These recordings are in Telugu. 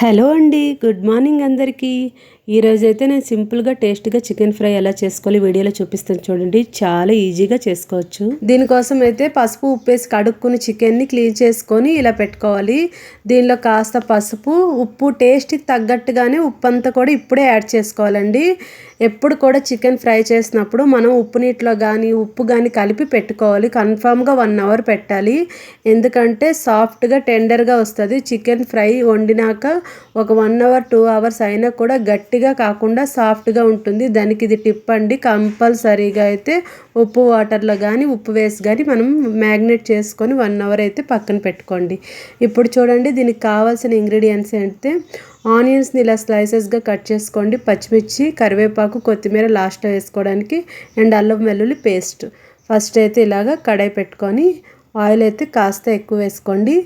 హలో అండి, గుడ్ మార్నింగ్ అందరికీ. ఈరోజైతే నేను సింపుల్గా టేస్ట్గా చికెన్ ఫ్రై ఎలా చేసుకోవాలి వీడియోలో చూపిస్తాను చూడండి. చాలా ఈజీగా చేసుకోవచ్చు. దీనికోసం అయితే పసుపు ఉప్పేసి కడుక్కుని చికెన్ని క్లీన్ చేసుకొని ఇలా పెట్టుకోవాలి. దీనిలో కాస్త పసుపు ఉప్పు టేస్ట్కి తగ్గట్టుగానే ఉప్పు అంతా కూడా ఇప్పుడే యాడ్ చేసుకోవాలండి. ఎప్పుడు కూడా చికెన్ ఫ్రై చేసినప్పుడు మనం ఉప్పు నీటిలో కానీ ఉప్పు కానీ కలిపి పెట్టుకోవాలి. కన్ఫామ్గా 1 అవర్ పెట్టాలి. ఎందుకంటే సాఫ్ట్గా టెండర్గా వస్తుంది. చికెన్ ఫ్రై వండినాక ఒక 1 అవర్ 2 అవర్స్ అయినా కూడా గట్టిగా కాకుండా సాఫ్ట్గా ఉంటుంది. దానికి ఇది టిప్ అండి. కంపల్సరీగా అయితే ఉప్పు వాటర్లో కానీ ఉప్పు వేసి కానీ మనం మ్యాగ్నేట్ చేసుకొని 1 అవర్ అయితే పక్కన పెట్టుకోండి. ఇప్పుడు చూడండి, దీనికి కావాల్సిన ఇంగ్రీడియంట్స్ అయితే ఆనియన్స్ని ఇలా స్లైసెస్గా కట్ చేసుకోండి. పచ్చిమిర్చి, కరివేపాకు, కొత్తిమీర లాస్ట్లో వేసుకోవడానికి, అండ్ అల్లం వెల్లుల్లి పేస్ట్. ఫస్ట్ అయితే ఇలాగ కడాయి పెట్టుకొని ఆయిల్ అయితే కాస్త ఎక్కువ వేసుకోండి.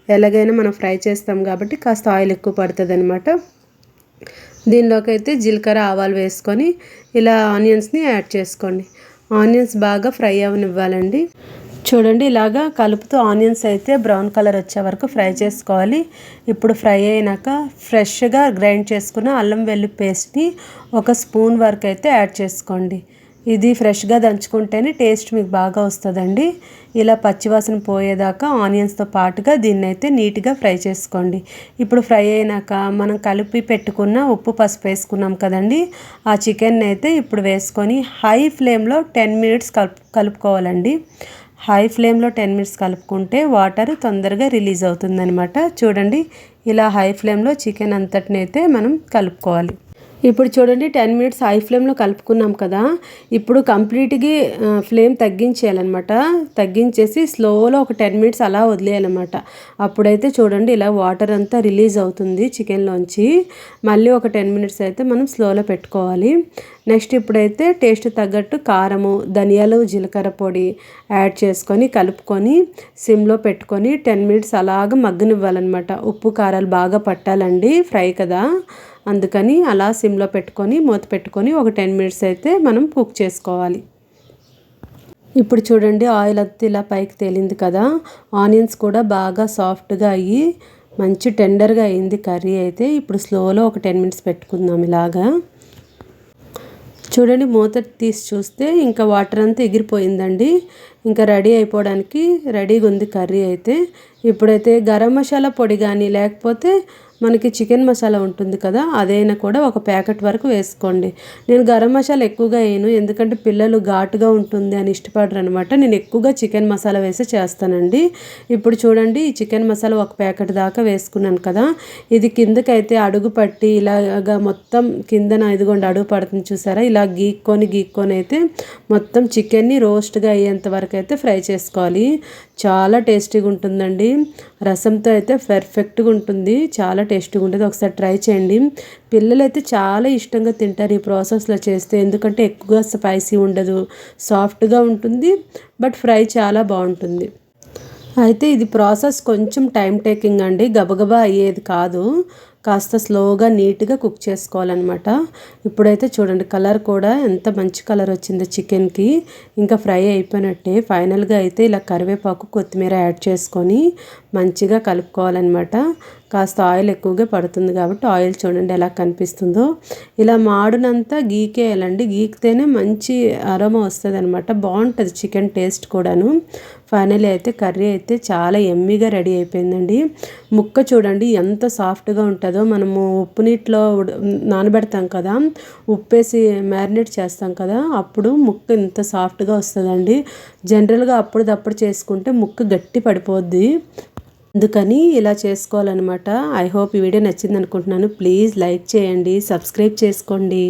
ఎలాగైనా మనం ఫ్రై చేస్తాం కాబట్టి కాస్త ఆయిల్ ఎక్కువ పడుతుంది అనమాట. దీనిలోకి అయితే జీలకర్ర ఆవాలు వేసుకొని ఇలా ఆనియన్స్ని యాడ్ చేసుకోండి. ఆనియన్స్ బాగా ఫ్రై అవనివ్వాలండి. చూడండి, ఇలాగా కలుపుతూ ఆనియన్స్ అయితే బ్రౌన్ కలర్ వచ్చే వరకు ఫ్రై చేసుకోవాలి. ఇప్పుడు ఫ్రై అయినాక ఫ్రెష్గా గ్రైండ్ చేసుకున్న అల్లం వెల్లుల్లి పేస్ట్ని 1 స్పూన్ వరకు అయితే యాడ్ చేసుకోండి. ఇది ఫ్రెష్గా దంచుకుంటేనే టేస్ట్ మీకు బాగా వస్తుందండి. ఇలా పచ్చివాసన పోయేదాకా ఆనియన్స్తో పాటుగా దీన్ని అయితే నీట్గా ఫ్రై చేసుకోండి. ఇప్పుడు ఫ్రై అయినాక మనం కలిపి పెట్టుకున్న ఉప్పు పసుపు వేసుకున్నాం కదండి, ఆ చికెన్ అయితే ఇప్పుడు వేసుకొని హై ఫ్లేమ్లో 10 మినిట్స్ కలుపుకోవాలండి. హై ఫ్లేమ్లో 10 మినిట్స్ కలుపుకుంటే వాటర్ తొందరగా రిలీజ్ అవుతుందన్నమాట. చూడండి, ఇలా హై ఫ్లేమ్లో చికెన్ అంతటిని అయితే మనం కలుపుకోవాలి. ఇప్పుడు చూడండి, 10 మినిట్స్ హై ఫ్లేమ్లో కలుపుకున్నాం కదా. ఇప్పుడు కంప్లీట్గా ఫ్లేమ్ తగ్గించేయాలన్నమాట. తగ్గించేసి స్లోలో ఒక 10 మినిట్స్ అలా వదిలేయాలన్నమాట. అప్పుడైతే చూడండి, ఇలా వాటర్ అంతా రిలీజ్ అవుతుంది చికెన్లోంచి. మళ్ళీ ఒక 10 మినిట్స్ అయితే మనం స్లోలో పెట్టుకోవాలి. నెక్స్ట్ ఇప్పుడైతే టేస్ట్ తగ్గట్టు కారము, ధనియాలు, జీలకర్ర పొడి యాడ్ చేసుకొని కలుపుకొని సిమ్లో పెట్టుకొని 10 మినిట్స్ అలాగ మగ్గనివ్వాలన్నమాట. ఉప్పు కారాలు బాగా పట్టాలండి, ఫ్రై కదా, అందుకని అలా సిమ్లో పెట్టుకొని మూత పెట్టుకొని ఒక 10 మినిట్స్ అయితే మనం కుక్ చేసుకోవాలి. ఇప్పుడు చూడండి, ఆయిల్ అంతా ఇలా పైకి తేలింది కదా. ఆనియన్స్ కూడా బాగా సాఫ్ట్గా అయ్యి మంచి టెండర్గా అయింది కర్రీ అయితే. ఇప్పుడు స్లోలో ఒక 10 మినిట్స్ పెట్టుకుందాం ఇలాగా. చూడండి, మూత తీసి చూస్తే ఇంకా వాటర్ అంతా ఎగిరిపోయిందండి. ఇంకా రెడీ అయిపోవడానికి రెడీగా ఉంది కర్రీ అయితే. ఇప్పుడైతే గరం మసాలా పొడి కానీ లేకపోతే మనకి చికెన్ మసాలా ఉంటుంది కదా, అదైనా కూడా ఒక ప్యాకెట్ వరకు వేసుకోండి. నేను గరం మసాలా ఎక్కువగా వేయను, ఎందుకంటే పిల్లలు ఘాటుగా ఉంటుంది అని ఇష్టపడరు అనమాట. నేను ఎక్కువగా చికెన్ మసాలా వేసి చేస్తానండి. ఇప్పుడు చూడండి, ఈ చికెన్ మసాలా ఒక ప్యాకెట్ దాకా వేసుకున్నాను కదా. ఇది కిందకైతే అడుగు పట్టి ఇలాగా మొత్తం కిందన ఇదిగోండి అడుగు పడుతుంది చూసారా. ఇలా గీక్కొని అయితే మొత్తం చికెన్ని రోస్ట్గా అయ్యేంత వరకు అయితే ఫ్రై చేసుకోవాలి. చాలా టేస్టీగా ఉంటుందండి. రసంతో అయితే పర్ఫెక్ట్గా ఉంటుంది, చాలా టేస్టీగా ఉంటుంది. ఒకసారి ట్రై చేయండి. పిల్లలు అయితే చాలా ఇష్టంగా తింటారు ఈ ప్రాసెస్లో చేస్తే. ఎందుకంటే ఎక్కువగా స్పైసీ ఉండదు, సాఫ్ట్గా ఉంటుంది, బట్ ఫ్రై చాలా బాగుంటుంది. అయితే ఇది ప్రాసెస్ కొంచెం టైం టేకింగ్ అండి, గబగబా అయ్యేది కాదు. కాస్త స్లోగా నీట్గా కుక్ చేసుకోవాలన్నమాట. ఇప్పుడైతే చూడండి, కలర్ కూడా ఎంత మంచి కలర్ వచ్చిందో చికెన్కి. ఇంకా ఫ్రై అయిపోయినట్టే. ఫైనల్గా అయితే ఇలా కరివేపాకు, కొత్తిమీర యాడ్ చేసుకొని మంచిగా కలుపుకోవాలన్నమాట. కాస్త ఆయిల్ ఎక్కువగా పడుతుంది కాబట్టి ఆయిల్ చూడండి ఎలా కనిపిస్తుందో. ఇలా మాడునంతా గీకేయాలండి. గీకితేనే మంచి అరోమా వస్తుంది అనమాట. బాగుంటుంది చికెన్ టేస్ట్ కూడాను. ఫైనల్లీ అయితే కర్రీ అయితే చాలా ఎమ్మీగా రెడీ అయిపోయిందండి. ముక్క చూడండి ఎంత సాఫ్ట్గా ఉంటుందో. మనము ఉప్పు నీటిలో నానబెడతాం కదా, ఉప్పేసి మ్యారినేట్ చేస్తాం కదా, అప్పుడు ముక్క ఇంత సాఫ్ట్గా వస్తుందండి. జనరల్గా అప్పుడప్పుడు చేసుకుంటే ముక్క గట్టి పడిపోద్ది, అందుకని ఇలా చేసుకోవాలన్నమాట. ఐ హోప్ ఈ వీడియో నచ్చింది అనుకుంటున్నాను. ప్లీజ్ లైక్ చేయండి, సబ్స్క్రైబ్ చేసుకోండి.